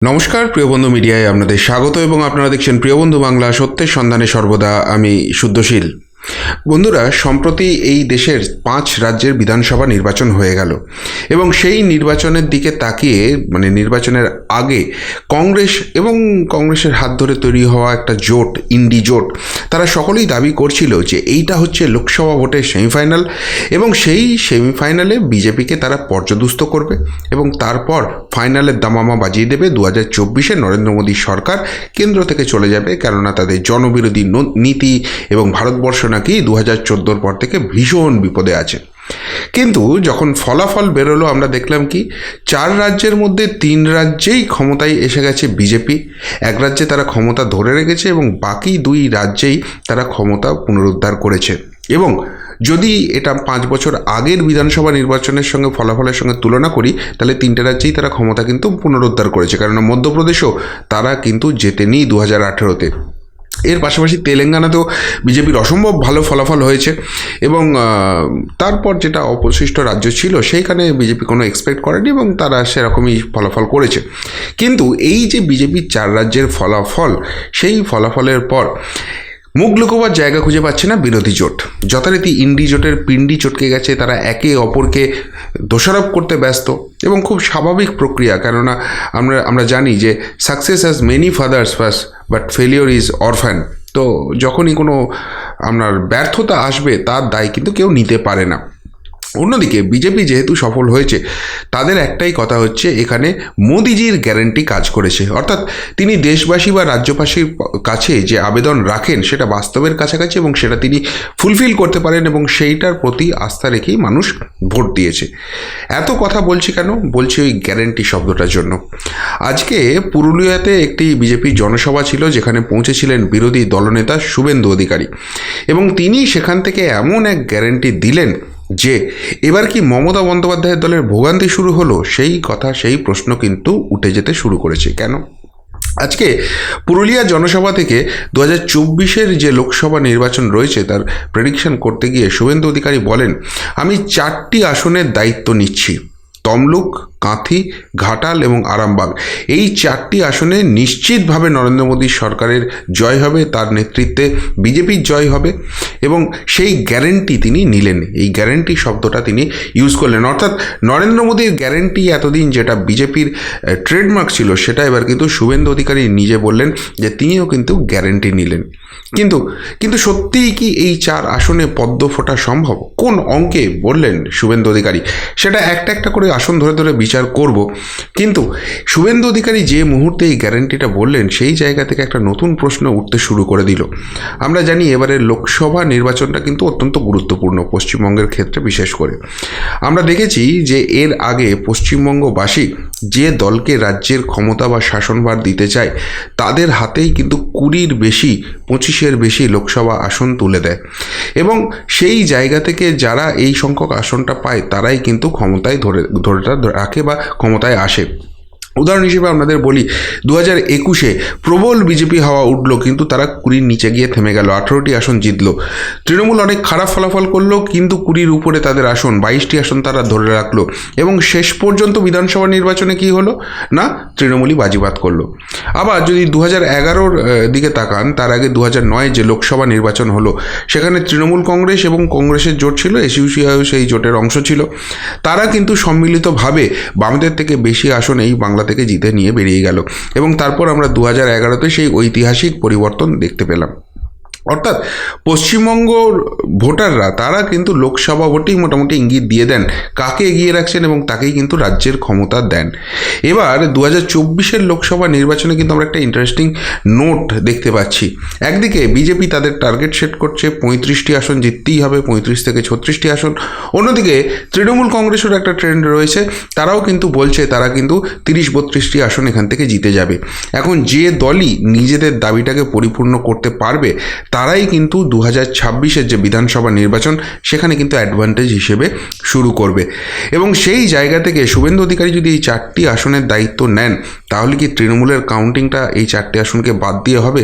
নমস্কার প্রিয় বন্ধু মিডিয়ায় আপনাদের স্বাগত এবং আপনারা দেখছেন প্রিয় বন্ধু বাংলা সত্যের সন্ধানে সর্বদা আমি শুদ্ধশীল। বন্ধুরা, সম্প্রতি এই দেশের 5 রাজ্যের বিধানসভা নির্বাচন হয়ে গেল এবং সেই নির্বাচনের দিকে তাকিয়ে নির্বাচনের আগে কংগ্রেস এবং কংগ্রেসের হাত ধরে তৈরি হওয়া একটা জোট, ইন্ডি জোট, তারা সকলেই দাবি করছিল যে এইটা হচ্ছে লোকসভা ভোটের সেমিফাইনাল এবং সেই সেমিফাইনালে বিজেপিকে তারা পর্যদুস্ত করবে এবং তারপর ফাইনালের দামামা বাজিয়ে দেবে 2024-এ নরেন্দ্র মোদীর সরকার কেন্দ্র থেকে চলে যাবে, কেননা তাদের জনবিরোধী নীতি এবং ভারতবর্ষ নাকি 2014-র পর থেকে ভীষণ বিপদে আছে। কিন্তু যখন ফলাফল বেরোলো আমরা দেখলাম কি 4 রাজ্যের মধ্যে 3 রাজ্যেই ক্ষমতায় এসে গেছে বিজেপি, এক রাজ্যে তারা ক্ষমতা ধরে রেখেছে এবং বাকি 2 রাজ্যেই তারা ক্ষমতা পুনরুদ্ধার করেছে। এবং যদি এটা 5 বছর আগের বিধানসভা নির্বাচনের সঙ্গে ফলাফলের সঙ্গে তুলনা করি তাহলে 3টে রাজ্যেই তারা ক্ষমতা কিন্তু পুনরুদ্ধার করেছে, কারণ মধ্যপ্রদেশও তারা কিন্তু জেতেনি 2018-তে। এর পাশাপাশি তেলেঙ্গানাতেও বিজেপির অসম্ভব ভালো ফলাফল হয়েছে এবং তারপর যেটা অবশিষ্ট রাজ্য ছিল সেইখানে বিজেপি কোনো এক্সপেক্ট করেনি এবং তারা সেরকমই ফলাফল করেছে। কিন্তু এই যে বিজেপির 4 রাজ্যের ফলাফল, সেই ফলাফলের পর মুখ লুকোবার জায়গা খুঁজে পাচ্ছে না বিরোধী জোট। যথারীতি ইন্ডি জোটের পিন্ডি চটকে গেছে, তারা একে অপরকে দোষারোপ করতে ব্যস্ত এবং খুব স্বাভাবিক প্রক্রিয়া, কেননা আমরা জানি যে success has many father's first but failure is orphan. তো যখনই কোনো আপনার ব্যর্থতা আসবে তার দায় কিন্তু কেউ নিতে পারে না। অন্যদিকে বিজেপি যেহেতু সফল হয়েছে, তাদের একটাই কথা হচ্ছে এখানে মোদিজির গ্যারান্টি কাজ করেছে, অর্থাৎ তিনি দেশবাসী বা রাজ্যবাসীর কাছে যে আবেদন রাখেন সেটা বাস্তবের কাছাকাছি এবং সেটা তিনি ফুলফিল করতে পারেন এবং সেইটার প্রতি আস্থা রেখেই মানুষ ভোট দিয়েছে। এত কথা বলছি কেন? বলছি ওই গ্যারান্টি শব্দটার জন্য। আজকে পুরুলিয়াতে একটি বিজেপি জনসভা ছিল যেখানে পৌঁছেছিলেন বিরোধী দলনেতা শুভেন্দু অধিকারী এবং তিনি সেখান থেকে এমন এক গ্যারান্টি দিলেন যে এবার কি মমতা বন্দ্যোপাধ্যায়ের দলের ভোগান্তি শুরু হলো, সেই কথা, সেই প্রশ্ন কিন্তু উঠে যেতে শুরু করেছে। কেন? আজকে পুরুলিয়া জনসভা থেকে 2024-এর যে লোকসভা নির্বাচন রয়েছে তার প্রেডিকশন করতে গিয়ে শুভেন্দু অধিকারী বলেন, আমি 4টি আসনের দায়িত্ব নিচ্ছি, তমলুক, কাঁথি, ঘাটাল এবং আরামবাগ। এই 4টি আসনে নিশ্চিতভাবে নরেন্দ্র মোদীর সরকারের জয় হবে, তার নেতৃত্বে বিজেপির জয় হবে এবং সেই গ্যারেন্টি তিনি নিলেন। এই গ্যারেন্টি শব্দটা তিনি ইউজ করলেন, অর্থাৎ নরেন্দ্র মোদীর গ্যারেন্টি এতদিন যেটা বিজেপির ট্রেডমার্ক ছিল সেটা এবার কিন্তু শুভেন্দু অধিকারী নিজে বললেন যে তিনিও কিন্তু গ্যারেন্টি নিলেন। কিন্তু সত্যিই কি এই 4 আসনে পদ্ম ফোটা সম্ভব? কোন অঙ্কে বললেন শুভেন্দু অধিকারী সেটা একটা একটা করে আসন ধরে ধরে বিচার করব। কিন্তু শুভেন্দু অধিকারী যে মুহূর্তে এই গ্যারান্টিটা বললেন সেই জায়গা থেকে একটা নতুন প্রশ্ন উঠতে শুরু করে দিল। আমরা জানি এবারের লোকসভা নির্বাচনটা কিন্তু অত্যন্ত গুরুত্বপূর্ণ পশ্চিমবঙ্গের ক্ষেত্রে, বিশেষ করে আমরা দেখেছি যে এর আগে পশ্চিমবঙ্গবাসী যে দলকে রাজ্যের ক্ষমতা বা শাসনভার দিতে চায় তাদের হাতেই কিন্তু 20-এর বেশি 25-এর বেশি লোকসভা আসন তুলে দেয় এবং সেই জায়গা থেকে যারা এই সংখ্যক আসনটা পায় তারাই কিন্তু ক্ষমতায় ধরে রাখে বা ক্ষমতায় আসে। উদাহরণ হিসেবে আপনাদের বলি, 2021-এ প্রবল বিজেপি হাওয়া উঠলো কিন্তু তারা 20-এর নিচে গিয়ে থেমে গেল, 18টি আসন জিতলো। তৃণমূল অনেক খারাপ ফলাফল করলো কিন্তু 20-এর উপরে তাদের আসন, 22টি আসন তারা ধরে রাখলো এবং শেষ পর্যন্ত বিধানসভা নির্বাচনে কি হলো না, তৃণমূলই বাজিবাদ করলো। আবার যদি 2011-র দিকে তাকান, তার আগে 2009-এ যে লোকসভা নির্বাচন হলো সেখানে তৃণমূল কংগ্রেস এবং কংগ্রেসের জোট ছিল, এসইউসিআইও সেই জোটের অংশ ছিল, তারা কিন্তু সম্মিলিতভাবে বামদের থেকে বেশি আসন এই বাংলা থেকে জিতে নিয়ে বেরিয়ে গেল এবং তারপর আমরা 2011-তে সেই ঐতিহাসিক পরিবর্তন দেখতে পেলাম। অর্থাৎ পশ্চিমবঙ্গর ভোটাররা তারা কিন্তু লোকসভা ভোটেই মোটামুটি ইঙ্গিত দিয়ে দেন কাকে এগিয়ে রাখছেন এবং তাকেই কিন্তু রাজ্যের ক্ষমতা দেন। এবার 2024-এর লোকসভা নির্বাচনে কিন্তু আমরা একটা ইন্টারেস্টিং নোট দেখতে পাচ্ছি। একদিকে বিজেপি তাদের টার্গেট সেট করছে 35টি আসন জিততেই হবে, 35 থেকে 36টি আসন। অন্যদিকে তৃণমূল কংগ্রেসের একটা ট্রেন্ড রয়েছে, তারাও কিন্তু বলছে তারা কিন্তু 30-32টি আসন এখান থেকে জিতে যাবে। এখন যে দলই নিজেদের দাবিটাকে পরিপূর্ণ করতে পারবে তারাই কিন্তু 2026-এর যে বিধানসভা নির্বাচন সেখানে কিন্তু অ্যাডভান্টেজ হিসেবে শুরু করবে এবং সেই জায়গা থেকে শুভেন্দু অধিকারী যদি এই 4টি আসনের দায়িত্ব নেন তাহলে কি তৃণমূলের কাউন্টিংটা এই 4টি আসনকে বাদ দিয়ে হবে?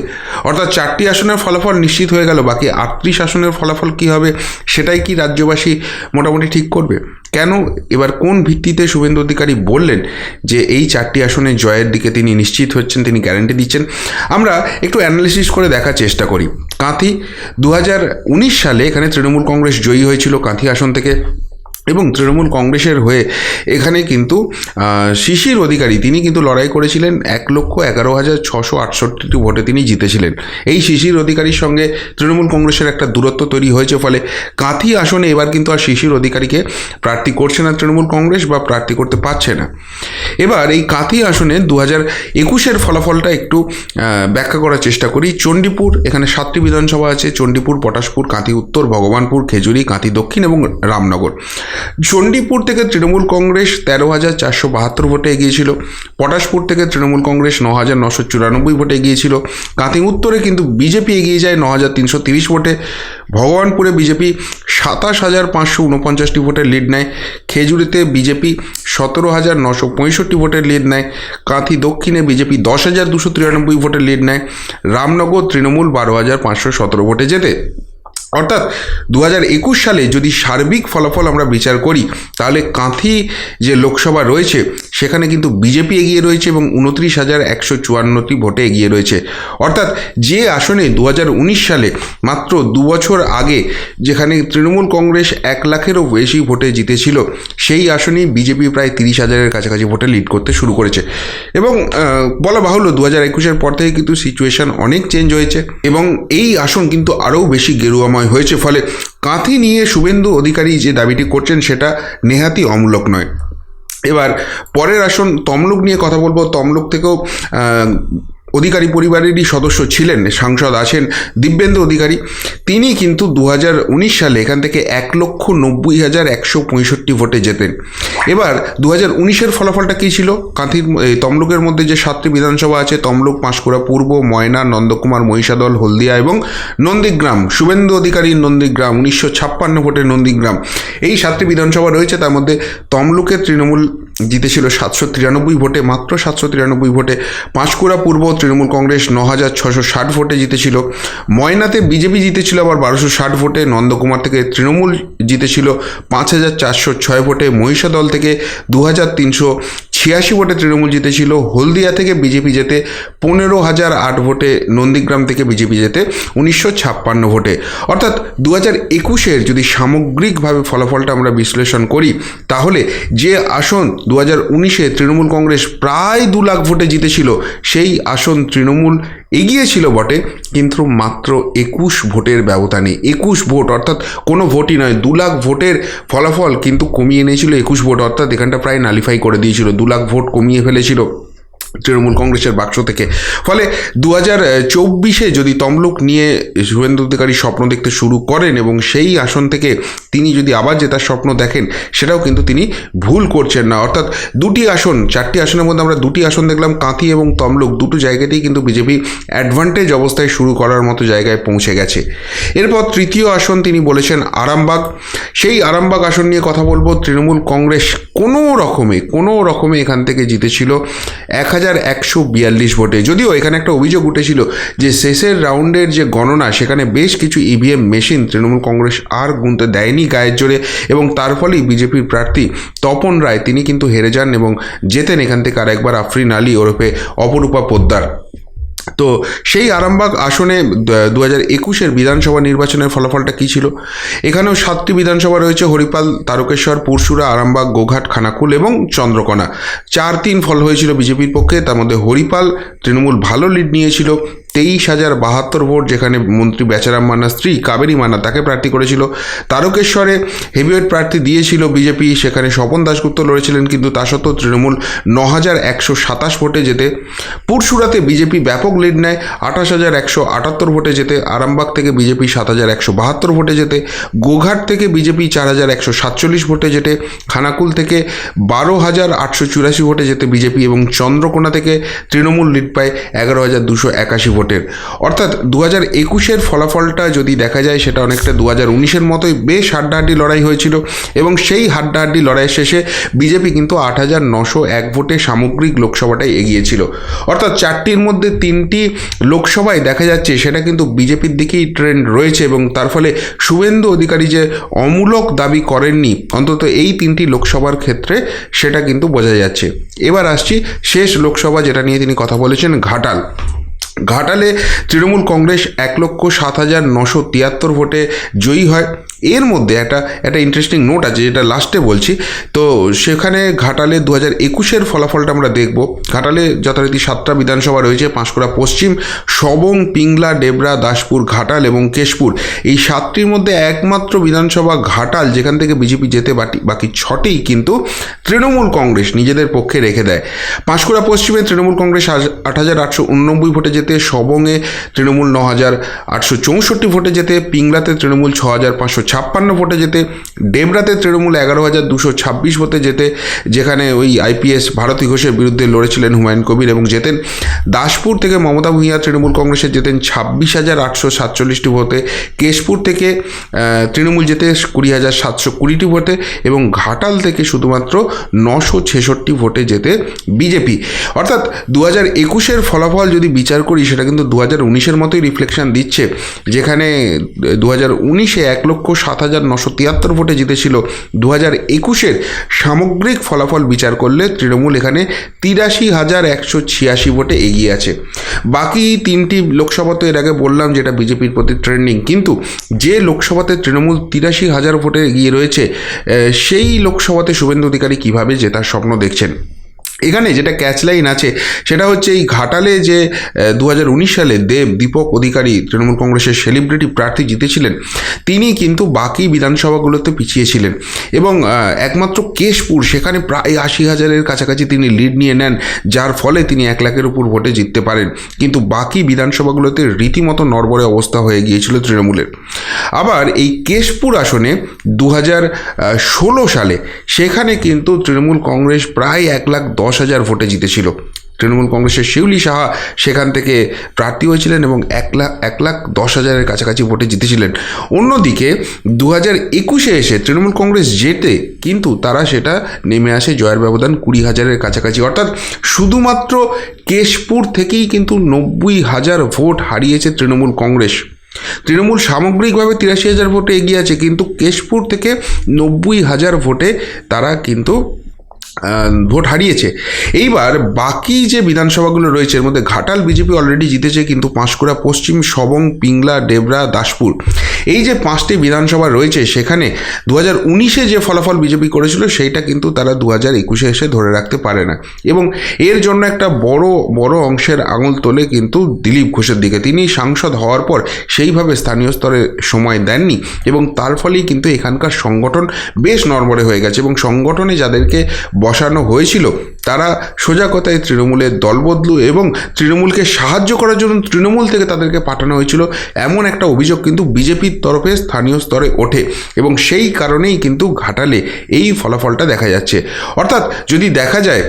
অর্থাৎ 4টি আসনের ফলাফল নিশ্চিত হয়ে গেল, বাকি 38 আসনের ফলাফল কি হবে সেটাই কি রাজ্যবাসী মোটামুটি ঠিক করবে? কেন, এবার কোন ভিত্তিতে শুভেন্দু অধিকারী বললেন যে এই 4টি আসনে জয়ের দিকে তিনি নিশ্চিত হচ্ছেন, তিনি গ্যারান্টি দিচ্ছেন, আমরা একটু অ্যানালিসিস করে দেখার চেষ্টা করি। কাঁথি 2019 সালে এখানে তৃণমূল কংগ্রেস জয়ী হয়েছিল কাঁথি আসন থেকে, এবং তৃণমূল কংগ্রেসের হয়ে এখানে কিন্তু শিশির অধিকারী তিনি কিন্তু লড়াই করেছিলেন 1,11,668 ভোটে তিনি জিতেছিলেন। এই শিশির অধিকারীর সঙ্গে তৃণমূল কংগ্রেসের একটা দূরত্ব তৈরি হয়েছে, ফলে কাঁথি আসনে এবার কিন্তু আর শিশির অধিকারীকে প্রার্থী করছে না তৃণমূল কংগ্রেস, বা প্রার্থী করতে পারছে না। এবার এই কাঁথি আসনে 2021-এর ফলাফলটা একটু ব্যাখ্যা করার চেষ্টা করি। চণ্ডীপুর, এখানে 7টি বিধানসভা আছে, চণ্ডীপুর, পটাশপুর, কাঁথি উত্তর, ভগবানপুর, খেজুরি, কাঁথি দক্ষিণ এবং রামনগর। চণ্ডীপুর থেকে তৃণমূল কংগ্রেস 13,472 ভোটে এগিয়েছিল, পটাশপুর থেকে তৃণমূল কংগ্রেস 9,994 ভোটে এগিয়েছিল, কাঁথি উত্তরে কিন্তু বিজেপি এগিয়ে যায় 9,330 ভোটে, ভগবানপুরে বিজেপি 27,549 ভোটের লিড নেয়, খেজুরিতে বিজেপি 17,965 ভোটের লিড নেয়, কাঁথি দক্ষিণে বিজেপি 10,293 ভোটের লিড নেয়, রামনগর তৃণমূল 12,517 ভোটে জেতে। অর্থাৎ 2021 সালে যদি সার্বিক ফলাফল আমরা বিচার করি, তাহলে কাঁথি যে লোকসভা রয়েছে সেখানে কিন্তু বিজেপি এগিয়ে রয়েছে এবং 29,154টি ভোটে এগিয়ে রয়েছে। অর্থাৎ যে আসনে 2019 সালে মাত্র 2 বছর আগে যেখানে তৃণমূল কংগ্রেস 1 লাখেরও বেশি ভোটে জিতেছিল, সেই আসনেই বিজেপি প্রায় 30,000-এর কাছাকাছি ভোটে লিড করতে শুরু করেছে। এবং বলা বাহুল্য 2021-এর পর থেকে কিন্তু সিচুয়েশন অনেক চেঞ্জ হয়েছে এবং এই আসন কিন্তু আরও বেশি গেরুয়াময় হয়েছে। ফলে কাঁথি নিয়ে শুভেন্দু অধিকারী যে দাবিটি করছেন সেটা নেহাতি অমূলক নয়। এবার পরের আসন তমলুক নিয়ে কথা বলবো। তমলুক থেকেও অধিকারী পরিবারেরই সদস্য ছিলেন, সাংসদ আছেন দিব্যেন্দু অধিকারী। তিনি কিন্তু 2019 সালে এখান থেকে 1,90,165 ভোটে জেতেন। এবার 2019-এর ফলাফলটা কী ছিল? কাঁথির তমলুকের মধ্যে যে 7টি বিধানসভা আছে, তমলুক, পাঁশকুড়া পূর্ব, ময়না, নন্দকুমার, মহিষাদল, হলদিয়া এবং নন্দীগ্রাম, শুভেন্দু অধিকারীর নন্দীগ্রাম 1956 ভোটের নন্দীগ্রাম, এই 7টি বিধানসভা রয়েছে। তার মধ্যে তমলুকের তৃণমূল জিতেছিল 793 ভোটে, মাত্র 793 ভোটে। পাঁশকুড়া পূর্ব তৃণমূল কংগ্রেস 9,660 ভোটে জিতেছিল। ময়নাতে বিজেপি জিতেছিল আবার 1,260 ভোটে। নন্দকুমার থেকে তৃণমূল জিতেছিল 5,406 ভোটে। মহিষাদল থেকে 2,386 ভোটে তৃণমূল জিতেছিল। হলদিয়া থেকে বিজেপি জেতে 15,008 ভোটে। নন্দীগ্রাম থেকে বিজেপি জেতে 1956 ভোটে। অর্থাৎ 2021-এর যদি সামগ্রিকভাবে ফলাফলটা আমরা বিশ্লেষণ করি, তাহলে যে আসন 2019-এ তৃণমূল কংগ্রেস প্রায় 2 লাখ ভোটে জিতেছিল, সেই আসন তৃণমূল এগিয়েছিল বটে, কিন্তু মাত্র 21 ভোটের ব্যবধানে। 21 ভোট, অর্থাৎ কোনো ভোটই নয়, 2 লাখ ভোটের ফলাফল কিন্তু কমিয়ে এনেছিল 21 ভোট, অর্থাৎ এখানটা প্রায় নালিফাই করে দিয়েছিল। 2 লাখ ভোট কমিয়ে ফেলেছিল তৃণমূল কংগ্রেসের বাক্স থেকে। ফলে 2024-এ যদি তমলুক নিয়ে শুভেন্দু অধিকারী স্বপ্ন দেখতে শুরু করেন এবং সেই আসন থেকে তিনি যদি আবার জেতার স্বপ্ন দেখেন, সেটাও কিন্তু তিনি ভুল করছেন না। অর্থাৎ 2টি আসন, 4টি আসনের মধ্যে আমরা 2টি আসন দেখলাম, কাঁথি এবং তমলুক, দুটো জায়গাতেই কিন্তু বিজেপি অ্যাডভান্টেজ অবস্থায় শুরু করার মতো জায়গায় পৌঁছে গেছে। এরপর তৃতীয় আসন তিনি বলেছেন আরামবাগ। সেই আরামবাগ আসন নিয়ে কথা বলবো। তৃণমূল কংগ্রেস কোনো রকমে এখান থেকে জিতেছিল 1,142 ভোটে। যদিও এখানে একটা অভিযোগ উঠেছিল যে শেষের রাউন্ডের যে গণনা, সেখানে বেশ কিছু ইভিএম মেশিন তৃণমূল কংগ্রেস আর গুনতে দেয়নি গায়ের জোরে, এবং তার ফলেই বিজেপির প্রার্থী তপন রায় তিনি কিন্তু হেরে যান এবং জেতেন এখান থেকে আর একবার আফরিন আলী ওরফে অপরূপা পোদ্দার। তো সেই আরামবাগ আসনে 2021-এর বিধানসভা নির্বাচনের ফলাফলটা কী ছিল? এখানেও 7টি বিধানসভা রয়েছে, হরিপাল, তারকেশ্বর, পুরসুরা, আরামবাগ, গোঘাট, খানাকুল এবং চন্দ্রকোনা। 4-3 ফল হয়েছিল বিজেপির পক্ষে। তার মধ্যে হরিপাল তৃণমূল ভালো লিড নিয়েছিল, 23,072 ভোট, যেখানে মন্ত্রী বেচারাম মান্নার স্ত্রী কাবেরী মান্না তাকে প্রার্থী করেছিল। তারকেশ্বরে হেভিওয়েট প্রার্থী দিয়েছিল বিজেপি, সেখানে স্বপন দাশগুপ্ত লড়েছিলেন, কিন্তু তা সত্ত্বেও তৃণমূল 9,127 ভোটে জেতে। পুরসুরাতে বিজেপি ব্যাপক লিড নেয়, 28,178 ভোটে জেতে। আরামবাগ থেকে বিজেপি 7,172 ভোটে জেতে। গোঘাট থেকে বিজেপি 4,147 ভোটে জেতে। খানাকুল থেকে 12,884 ভোটে জেতে বিজেপি, এবং চন্দ্রকোনা থেকে তৃণমূল লিড পায় 11,281 ভোটে। ভোটের। অর্থাৎ 2021-এর ফলাফলটা যদি দেখা যায় সেটা অনেকটা 2019-এর মতোই বেশ হাড্ডাহাড্ডি লড়াই হয়েছিল এবং সেই হাড্ডাহাড্ডি লড়াইয়ের শেষে বিজেপি কিন্তু 8,901 ভোটে সামগ্রিক লোকসভাটাই এগিয়েছিল। অর্থাৎ 4টির মধ্যে 3টি লোকসভায় দেখা যাচ্ছে সেটা কিন্তু বিজেপির দিকেই ট্রেন্ড রয়েছে এবং তার ফলে শুভেন্দু অধিকারী যে অমূলক দাবি করেননি অন্তত এই 3টি লোকসভার ক্ষেত্রে সেটা কিন্তু বোঝা যাচ্ছে। এবার আসছি শেষ লোকসভা যেটা নিয়ে তিনি কথা বলেছেন, ঘাটালে তৃণমূল কংগ্রেস 1,07,973 ভোটে জয়ী হয়। এর মধ্যে একটা ইন্টারেস্টিং নোট আছে যেটা লাস্টে বলছি। তো সেখানে ঘাটালে 2021-এর ফলাফলটা আমরা দেখব। ঘাটালে যথারীতি 7টা বিধানসভা রয়েছে, পাঁশকুড়া পশ্চিম, সবং, পিংলা, ডেবরা, দাসপুর, ঘাটাল এবং কেশপুর। এই 7টির মধ্যে একমাত্র বিধানসভা ঘাটাল যেখান থেকে বিজেপি যেতে বাকি 6টিই কিন্তু তৃণমূল কংগ্রেস নিজেদের পক্ষে রেখে দেয়। পাঁশকুড়া পশ্চিমে তৃণমূল কংগ্রেস 8,889 ভোটে যেতে, সবংয়ে তৃণমূল 9,864 ভোটে যেতে, পিংলাতে তৃণমূল 6,556 ভোটে যেতে, ডেবরাতে তৃণমূল 11,226 ভোটে যেতে, যেখানে ওই আইপিএস ভারতী ঘোষের বিরুদ্ধে লড়েছিলেন হুমায়ুন কবির এবং জেতেন। দাসপুর থেকে মমতা ভূঁইয়া তৃণমূল কংগ্রেসের জেতেন 26,847 ভোটে, কেশপুর থেকে তৃণমূল জেতে 20,720 ভোটে এবং ঘাটাল থেকে শুধুমাত্র 966 ভোটে যেতে বিজেপি। অর্থাৎ 2021-এর ফলাফল যদি বিচার করি সেটা কিন্তু 2019-এর মতোই রিফ্লেকশন দিচ্ছে, যেখানে 2019-এ 1,07,973 ভোটে জিতেছিল। 2021-এর সামগ্রিক ফলাফল বিচার করলে তৃণমূল এখানে 83,186 ভোটে এগিয়ে আছে। বাকি 3টি লোকসভা তো এর আগে বললাম যেটা বিজেপির প্রতি ট্রেন্ডিং, কিন্তু যে লোকসভাতে তৃণমূল 83,000 ভোটে এগিয়ে রয়েছে সেই লোকসভাতে শুভেন্দু অধিকারী কীভাবে জেতার স্বপ্ন দেখছেন। এখানে যেটা ক্যাচলাইন আছে সেটা হচ্ছে এই ঘাটালে যে 2019 সালে দীপক অধিকারী তৃণমূল কংগ্রেসের সেলিব্রিটি প্রার্থী জিতেছিলেন, তিনি কিন্তু বাকি বিধানসভাগুলোতে পিছিয়ে ছিলেন এবং একমাত্র কেশপুর সেখানে প্রায় 80,000-এর কাছাকাছি তিনি লিড নিয়ে নেন, যার ফলে তিনি 1 লাখের উপর ভোটে জিততে পারেন। কিন্তু বাকি বিধানসভাগুলোতে রীতিমতো নড়বড়ে অবস্থা হয়ে গিয়েছিল তৃণমূলের। আবার এই কেশপুর আসনে 2016 সালে সেখানে কিন্তু তৃণমূল কংগ্রেস প্রায় 1,10,000 ভোটে জিতেছিল। তৃণমূল কংগ্রেসের শিউলি সাহা সেখান থেকে প্রার্থী হয়েছিলেন এবং 1,10,000-এর কাছাকাছি ভোটে জিতেছিলেন। অন্যদিকে 2021-এ এসে তৃণমূল কংগ্রেস জেতে, কিন্তু তারা সেটা নেমে আসে জয়ের ব্যবধান 20,000-এর কাছাকাছি। অর্থাৎ শুধুমাত্র কেশপুর থেকেই কিন্তু 90,000 ভোট হারিয়েছে তৃণমূল কংগ্রেস। তৃণমূল সামগ্রিকভাবে 83,000 ভোটে এগিয়ে আছে, কিন্তু কেশপুর থেকে 90,000 ভোটে তারা কিন্তু ভোট হারিয়েছে। এইবার বাকি যে বিধানসভাগুলো রয়েছে এর মধ্যে ঘাটাল বিজেপি অলরেডি জিতেছে, কিন্তু পাঁশকুড়া পশ্চিম, সবং, পিংলা, ডেবরা, দাসপুর, এই যে 5টি বিধানসভা রয়েছে সেখানে 2019-এ যে ফলাফল বিজেপি করেছিল সেইটা কিন্তু তারা 2021-এ এসে ধরে রাখতে পারে না এবং এর জন্য একটা বড় অংশের আঙুল তোলে কিন্তু দিলীপ ঘোষের দিকে। তিনি সাংসদ হওয়ার পর সেইভাবে স্থানীয় স্তরে সময় দেননি এবং তার ফলেই কিন্তু এখানকার সংগঠন বেশ নড়বড়ে হয়ে গেছে এবং সংগঠনে যাদেরকে বসানো হয়েছিল তারা সোজা কথায় তৃণমূলের দলবদলু এবং তৃণমূলকে সাহায্য করার জন্য তৃণমূল থেকে তাদেরকে পাঠানো হয়েছিল, এমন একটা অভিযোগ কিন্তু বিজেপির তরফে স্থানীয় স্তরে ওঠে এবং সেই কারণেই কিন্তু ঘাটালে এই ফলাফলটা দেখা যাচ্ছে। অর্থাৎ যদি দেখা যায়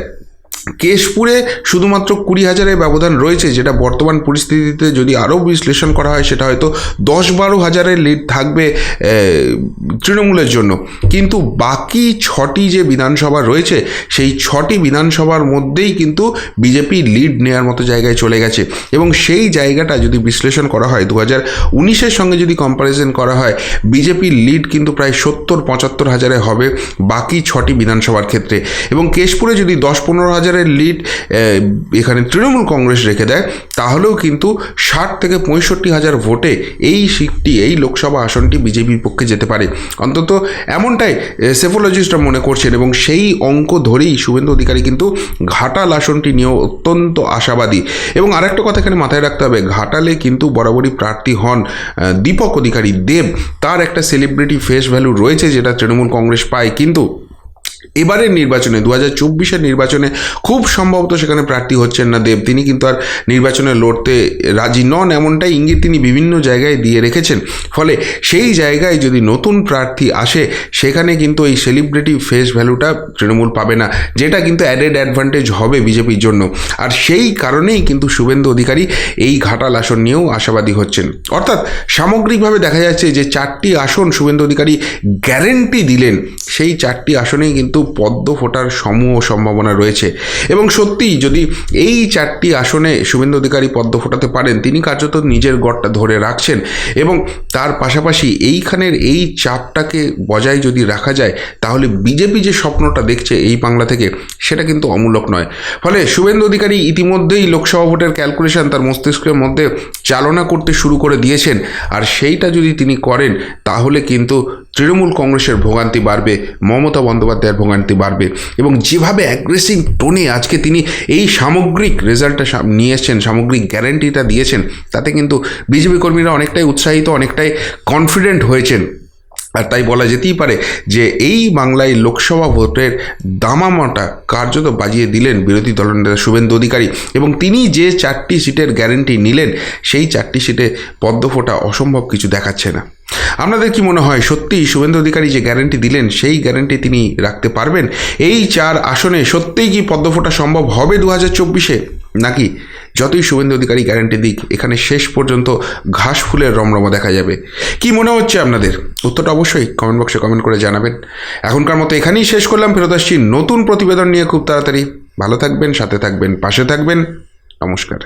কেশপুরে শুধুমাত্র 20,000-এর ব্যবধান রয়েছে, যেটা বর্তমান পরিস্থিতিতে যদি আরও বিশ্লেষণ করা হয় সেটা হয়তো 10-12 হাজারের লিড থাকবে তৃণমূলের জন্য। কিন্তু বাকি 6টি যে বিধানসভা রয়েছে সেই 6টি বিধানসভার মধ্যেই কিন্তু বিজেপি লিড নেওয়ার মতো জায়গায় চলে গেছে এবং সেই জায়গাটা যদি বিশ্লেষণ করা হয় 2019-এর সঙ্গে যদি কম্প্যারিজন করা হয়, বিজেপির লিড কিন্তু প্রায় 70-75 হাজারে হবে বাকি 6টি বিধানসভার ক্ষেত্রে এবং কেশপুরে যদি 10-15 হাজারের লিড এখানে তৃণমূল কংগ্রেস রেখে দেয় তাহলেও কিন্তু 60-65 হাজার ভোটে এই লোকসভা আসনটি বিজেপির পক্ষে যেতে পারে, অন্তত এমনটাই সেফোলজিস্টরা মনে করছেন এবং সেই অঙ্ক ধরেই শুভেন্দু অধিকারী কিন্তু ঘাটাল আসনটি নিয়েও অত্যন্ত আশাবাদী। এবং আরেকটা কথা এখানে মাথায় রাখতে হবে, ঘাটালে কিন্তু বরাবরই প্রার্থী হন দীপক অধিকারী, তার একটা সেলিব্রিটি ফেস ভ্যালু রয়েছে যেটা তৃণমূল কংগ্রেস পায়, কিন্তু এবারের নির্বাচনে 2024-এর নির্বাচনে খুব সম্ভবত সেখানে প্রার্থী হচ্ছেন না দেব। তিনি কিন্তু আর নির্বাচনে লড়তে রাজি নন, এমনটাই ইঙ্গিত তিনি বিভিন্ন জায়গায় দিয়ে রেখেছেন। ফলে সেই জায়গায় যদি নতুন প্রার্থী আসে, সেখানে কিন্তু এই সেলিব্রিটি ফেস ভ্যালুটা তৃণমূল পাবে না, যেটা কিন্তু অ্যাডেড অ্যাডভান্টেজ হবে বিজেপির জন্য। আর সেই কারণেই কিন্তু শুভেন্দু অধিকারী এই ঘাটাল আসন নিয়েও আশাবাদী হচ্ছেন। অর্থাৎ সামগ্রিকভাবে দেখা যাচ্ছে যে 4টি আসন শুভেন্দু অধিকারী গ্যারেন্টি দিলেন, সেই 4টি আসনেই কিন্তু পদ্ম ফোটার সমূহ সম্ভাবনা রয়েছে। এবং সত্যিই যদি এই 4টি আসনে শুভেন্দু অধিকারী পদ্ম ফোটাতে পারেন, তিনি কার্যত নিজের গড়টা ধরে রাখছেন। এবং তার পাশাপাশি এইখানের এই চাপটাকে বজায় যদি রাখা যায়, তাহলে বিজেপি যে স্বপ্নটা দেখছে এই বাংলা থেকে, সেটা কিন্তু অমূলক নয়। ফলে শুভেন্দু অধিকারী ইতিমধ্যেই লোকসভা ভোটের ক্যালকুলেশন তার মস্তিষ্কের মধ্যে চালনা করতে শুরু করে দিয়েছেন। আর সেইটা যদি তিনি করেন, তাহলে কিন্তু তৃণমূল কংগ্রেসের ভোগান্তি বাড়বে, মমতা বন্দ্যোপাধ্যায়ের ভোগান্তি বাড়বে। এবং যেভাবে অ্যাগ্রেসিভ টোনে আজকে তিনি এই সামগ্রিক রেজাল্টটা নিয়ে এসছেন, সামগ্রিক গ্যারেন্টিটা দিয়েছেন, তাতে কিন্তু বিজেপি কর্মীরা অনেকটাই উৎসাহিত, অনেকটাই কনফিডেন্ট হয়েছেন। আর তাই বলা যেতেই পারে যে এই বাংলায় লোকসভা ভোটের দামামাটা কার্যত বাজিয়ে দিলেন বিরোধী দলনেতা শুভেন্দু অধিকারী। এবং তিনি যে 4টি সিটের গ্যারেন্টি নিলেন, সেই 4টি সিটে পদ্ম ফোটা অসম্ভব কিছু দেখাচ্ছে না। আপনাদের কি মনে হয়, সত্যিই শুভেন্দু অধিকারী যে গ্যারেন্টি দিলেন, সেই গ্যারেন্টি তিনি রাখতে পারবেন? এই 4 আসনে সত্যিই কি পদ্ম ফোটা সম্ভব হবে 2024-এ? নাকি যতই শুভেন্দু অধিকারী গ্যারেন্টি দিক, এখানে শেষ পর্যন্ত ঘাস ফুলের রমরমা দেখা যাবে? কি মনে হচ্ছে আপনাদের? উত্তরটা অবশ্যই কমেন্ট বক্সে কমেন্ট করে জানাবেন। এখনকার মতো এখানেই শেষ করলাম, ফেরত আসছি নতুন প্রতিবেদন নিয়ে খুব তাড়াতাড়ি। ভালো থাকবেন, সাথে থাকবেন, পাশে থাকবেন। নমস্কার।